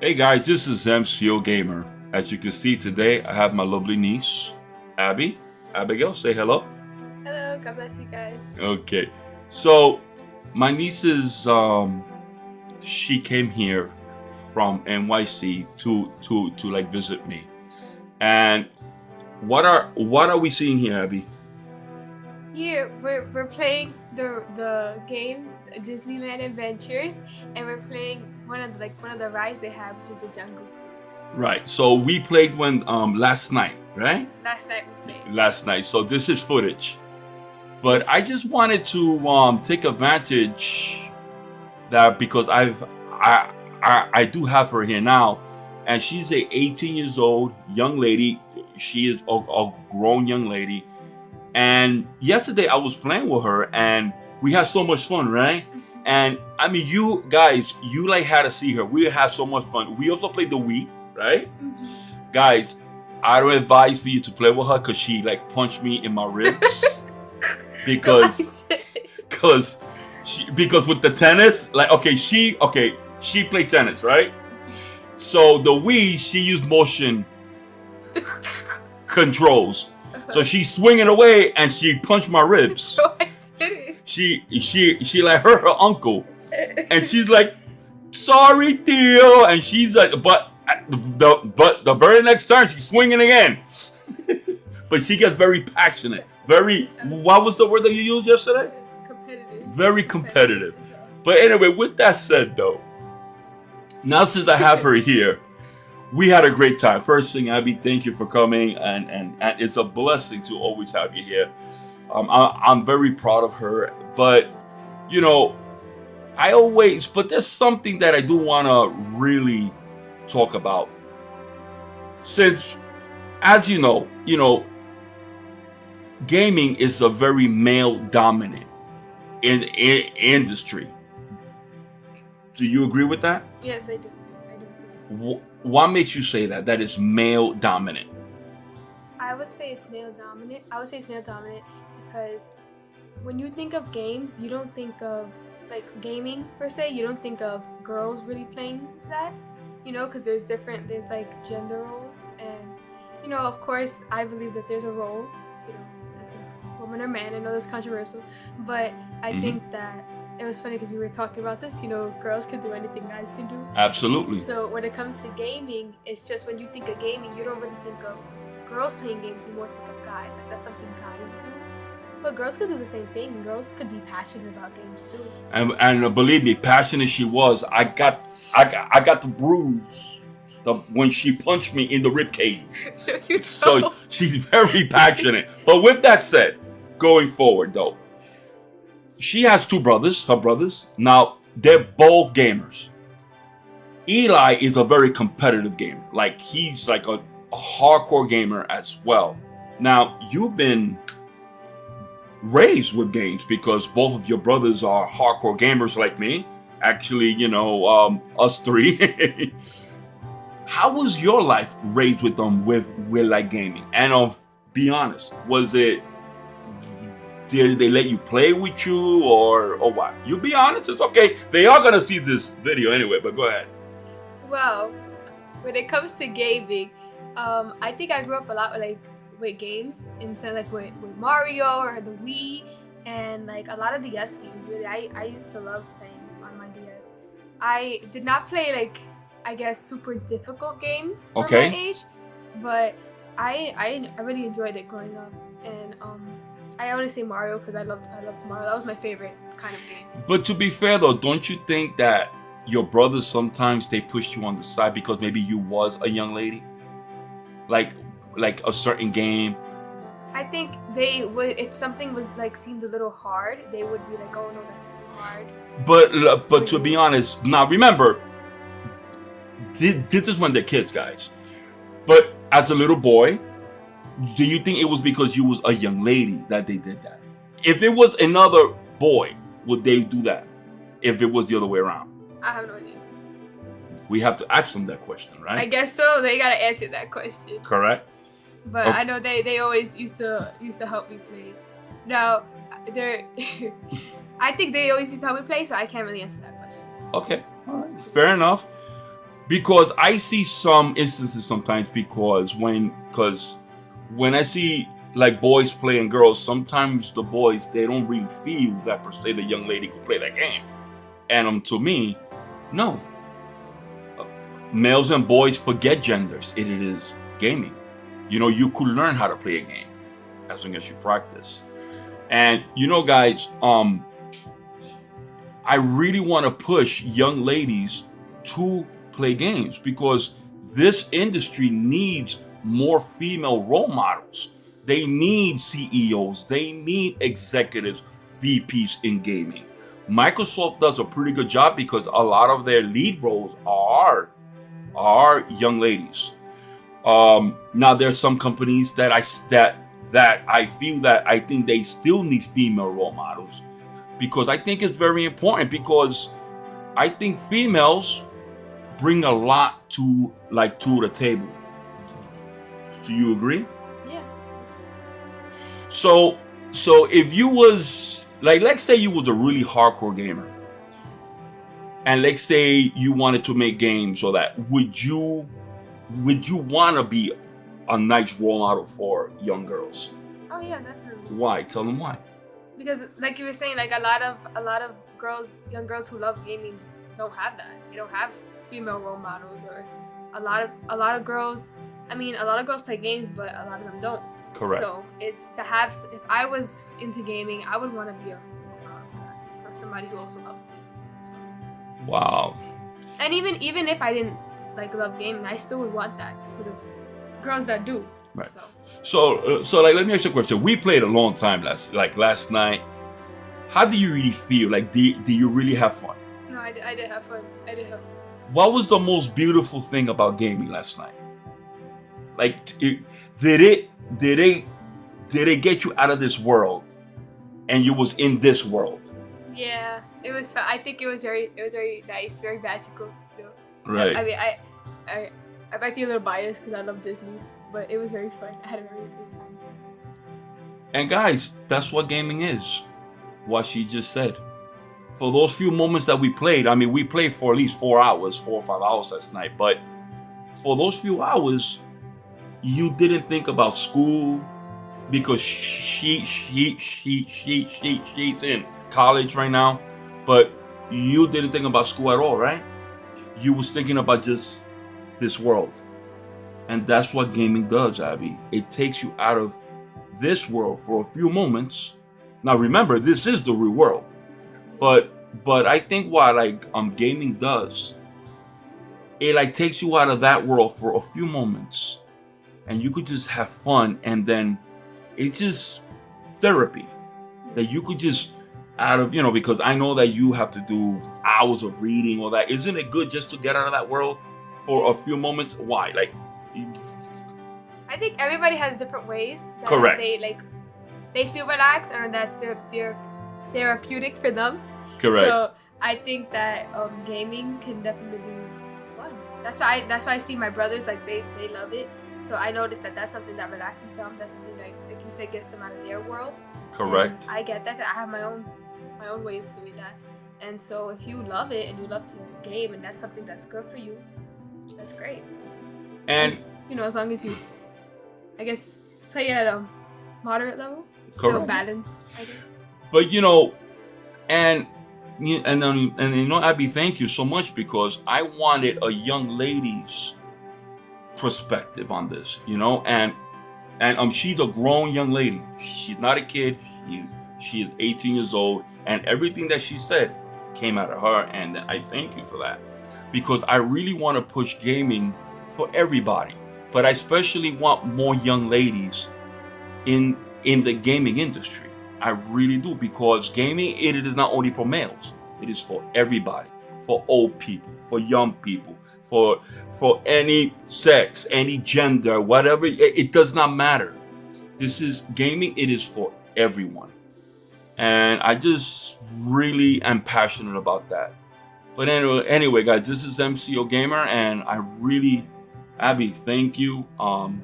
Hey guys, this is MCOGAMER. As you can see today, I have my lovely niece, Abby. Abigail, say hello. Hello, God bless you guys. Okay. So, my niece is she came here from NYC to like visit me. And what are we seeing here, Abby? Here we're playing the game Disneyland Adventures, and we're playing one of the rides they have, which is the Jungle Cruise. Right. So we played when last night, right? Last night we played. Last night. So this is footage. But I just wanted to take advantage that because I do have her here now, and she's a 18 years old young lady. She is a grown young lady, and yesterday I was playing with her, and we had so much fun, right? And I mean, you guys, you like had to see her. We had so much fun. We also played the Wii, right? Mm-hmm. Guys, I don't advise for you to play with her because she like punched me in my ribs because because with the tennis, like she played tennis, right? So the Wii, she used motion controls. So she's swinging away and she punched my ribs. No, I didn't. She like hurt her uncle, and she's like, "Sorry, Theo," and she's like, but the very next turn she's swinging again. But she gets very passionate. What was the word that you used yesterday? It's competitive. Very competitive. But anyway, with that said though, now since I have her here, we had a great time. First thing, Abby, thank you for coming, and it's a blessing to always have you here. I'm very proud of her, but you know, but there's something that I do want to really talk about. Since, as you know, gaming is a very male-dominant in industry. Do you agree with that? Yes, I do. I do agree. What makes you say that? That is male-dominant. I would say it's male dominant. Because when you think of games, you don't think of like gaming per se. You don't think of girls really playing that, because there's like gender roles, and of course I believe that there's a role, as a woman or man. I know that's controversial, but I think that it was funny because we were talking about this. Girls can do anything guys can do. Absolutely. So when it comes to gaming, it's just when you think of gaming, you don't really think of girls playing games, you more think of guys. Like that's something guys do. But girls could do the same thing. Girls could be passionate about games too. And believe me, passionate she was. I got the bruise when she punched me in the rib cage. So she's very passionate. But with that said, going forward though, she has two brothers. Her brothers. Now they're both gamers. Eli is a very competitive gamer. Like he's like a hardcore gamer as well. Now you've been raised with games because both of your brothers are hardcore gamers like me. Actually, us three. How was your life raised with them with like gaming? And be honest, did they let you play with you or what? You be honest, it's okay. They are gonna see this video anyway, but go ahead. Well, when it comes to gaming, I think I grew up a lot with games, instead like with Mario or the Wii, and like a lot of DS games. Really, I used to love playing on my DS. I did not play like, I guess, super difficult games for my age, but I really enjoyed it growing up. And I only say Mario because I loved Mario. That was my favorite kind of game. But to be fair though, don't you think that your brothers sometimes they pushed you on the side because maybe you was a young lady? Like a certain game. I think they would, if something was like seemed a little hard, they would be like, "Oh no, that's too hard." But to be honest, now remember, this is when they're kids, guys. But as a little boy, do you think it was because you was a young lady that they did that? If it was another boy, would they do that? If it was the other way around? I have no idea. We have to ask them that question, right? I guess so. They gotta answer that question. Correct. But okay. I know they always used to help me play. Now, I think they always used to help me play, so I can't really answer that question. Okay, all right, fair enough. Because I see some instances sometimes because when I see like boys playing girls, sometimes the boys, they don't really feel that per se the young lady could play that game. And to me, no. Males and boys forget genders. It is gaming. You know, you could learn how to play a game as long as you practice. And you know, guys, I really want to push young ladies to play games because this industry needs more female role models. They need CEOs, they need executives, VPs in gaming. Microsoft does a pretty good job because a lot of their lead roles are young ladies. Now there's some companies that I feel that I think they still need female role models because I think it's very important because I think females bring a lot to the table. Do you agree? Yeah. So if you was like, let's say you was a really hardcore gamer, and let's say you wanted to make games, or that, would you want to be a nice role model for young girls? Oh yeah, definitely. Why? Tell them why. Because like you were saying, like a lot of girls, young girls who love gaming don't have that. They don't have female role models, or a lot of girls. I mean, a lot of girls play games, but a lot of them don't. Correct. So it's to have. If I was into gaming, I would want to be a role model for somebody who also loves gaming. So. Wow. And even if I didn't like love gaming, I still would want that for the girls that do. Right. So like, let me ask you a question. We played a long time last night. How do you really feel? Like, do you really have fun? No, I did have fun. I did have fun. What was the most beautiful thing about gaming last night? Like, did it get you out of this world, and you was in this world? Yeah, it was fun. I think it was very nice, very magical. You know? Right. I mean, I might be a little biased because I love Disney, but it was very fun. I had a very good time. And guys, that's what gaming is. What she just said. For those few moments that we played, I mean, we played for at least 4 or 5 hours last night, but for those few hours, you didn't think about school because she's in college right now, but you didn't think about school at all, right? You was thinking about just this world. And that's what gaming does, Abby. It takes you out of this world for a few moments. Now remember, this is the real world. But I think what gaming does, it like takes you out of that world for a few moments, and you could just have fun, and then it's just therapy that you could just because I know that you have to do hours of reading or that. Isn't it good just to get out of that world for a few moments? Why? I think everybody has different ways that correct. They feel relaxed, or that's their therapeutic for them. Correct. So I think that gaming can definitely be fun. That's why I see my brothers, like they love it. So I noticed that that's something that relaxes them. That's something that, like you said, gets them out of their world. Correct. And I get that. I have my own ways of doing that. And so if you love it and you love to game, and that's something that's good for you, that's great. And as long as you, I guess, play it at a moderate level, still correct. balance, I guess. But and Abby, thank you so much, because I wanted a young lady's perspective on this, and she's a grown young lady. She's not a kid. She is 18 years old, and everything that she said came out of her, and I thank you for that, because I really want to push gaming for everybody, but I especially want more young ladies in the gaming industry. I really do, because gaming, it is not only for males, it is for everybody, for old people, for young people, for any sex, any gender, whatever. It does not matter. This is gaming. It is for everyone. And I just really am passionate about that. But anyway, guys, this is MCO Gamer, and I really, Abby, thank you. I'm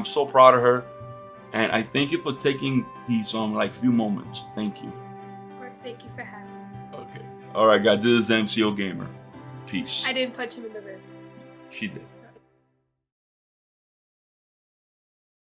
so proud of her. And I thank you for taking these few moments. Thank you. Of course, thank you for having me. Okay. All right, guys. This is MCO Gamer. Peace. I didn't punch him in the rib. She did.